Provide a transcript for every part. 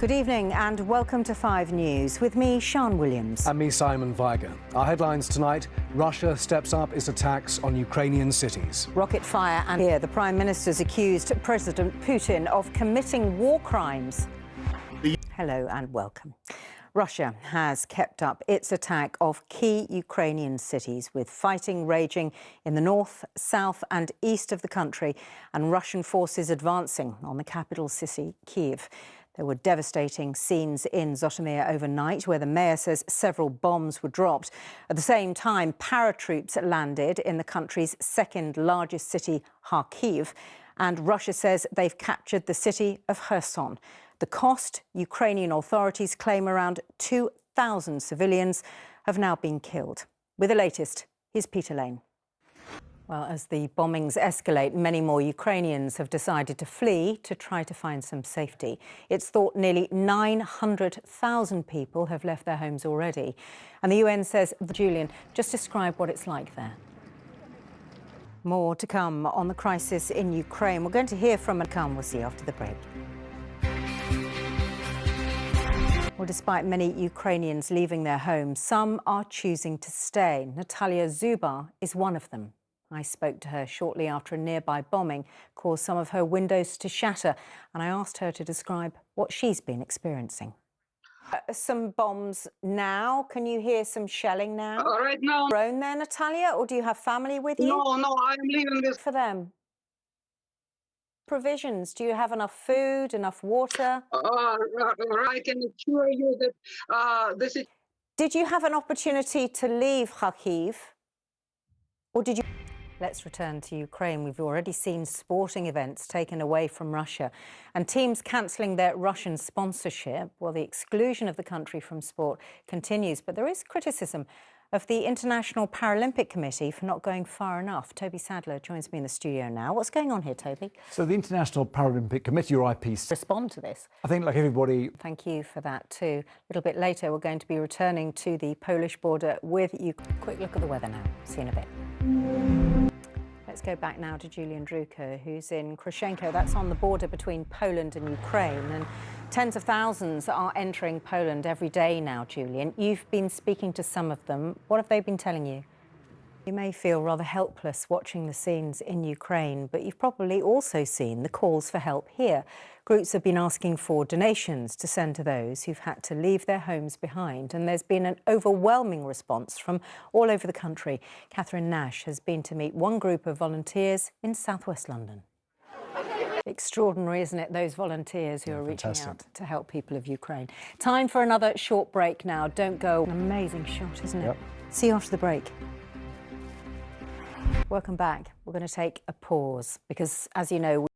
Good evening and welcome to 5 News. With me, Sian Williams. And me, Simon Weiger. Our headlines tonight: Russia steps up its attacks on Ukrainian cities. Rocket fire, and here the Prime Minister's accused President Putin of committing war crimes. Hello and welcome. Russia has kept up its attack of key Ukrainian cities, with fighting raging in the north, south and east of the country, and Russian forces advancing on the capital city, Kyiv. There were devastating scenes in Zhytomyr overnight, where the mayor says several bombs were dropped. At the same time, paratroops landed in the country's second largest city, Kharkiv, and Russia says they've captured the city of Kherson. The cost: Ukrainian authorities claim around 2,000 civilians have now been killed. With the latest, here's Peter Lane. Well, as the bombings escalate, many more Ukrainians have decided to flee to try to find some safety. It's thought nearly 900,000 people have left their homes already. And the UN says, Julian, just describe what it's like there. More to come on the crisis in Ukraine. We're going to hear from we'll see after the break. Well, despite many Ukrainians leaving their homes, some are choosing to stay. Natalia Zubar is one of them. I spoke to her shortly after a nearby bombing caused some of her windows to shatter, and I asked her to describe what she's been experiencing. Some bombs now. Can you hear some shelling now? Right now. Own there, Natalia, or do you have family with you? No, I'm leaving this. For them. Provisions. Do you have enough food, enough water? I can assure you that this is. Did you have an opportunity to leave Kharkiv, or did you? Let's return to Ukraine. We've already seen sporting events taken away from Russia and teams cancelling their Russian sponsorship. Well, the exclusion of the country from sport continues, but there is criticism of the International Paralympic Committee for not going far enough. Toby Sadler joins me in the studio now. What's going on here, Toby? So the International Paralympic Committee, or IPC... Respond to this. I think, like everybody... Thank you for that too. A little bit later, we're going to be returning to the Polish border with you. Quick look at the weather now. See you in a bit. Let's go back now to Julian Drucker, who's in Krushenko. That's on the border between Poland and Ukraine. And tens of thousands are entering Poland every day now, Julian. You've been speaking to some of them. What have they been telling you? You may feel rather helpless watching the scenes in Ukraine, but you've probably also seen the calls for help here. Groups have been asking for donations to send to those who've had to leave their homes behind, and there's been an overwhelming response from all over the country. Catherine Nash has been to meet one group of volunteers in southwest London. Extraordinary, isn't it, those volunteers who are reaching out to help people of Ukraine. Time for another short break now. Don't go. An amazing shot, isn't it? Yep. See you after the break. Welcome back. We're going to take a pause because, as you know,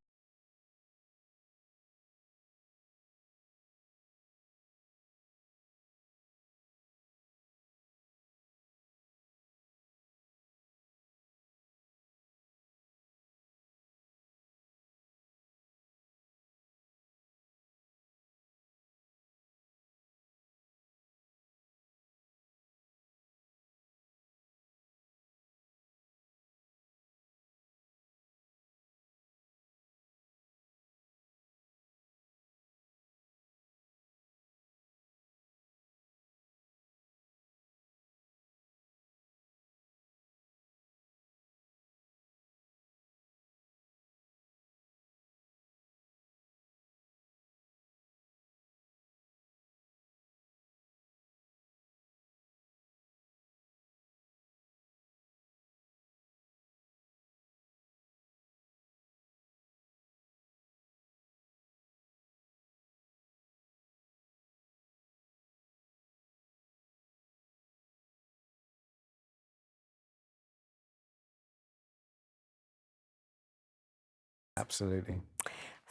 Absolutely.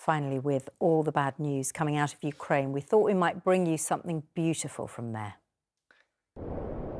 finally, with all the bad news coming out of Ukraine, we thought we might bring you something beautiful from there.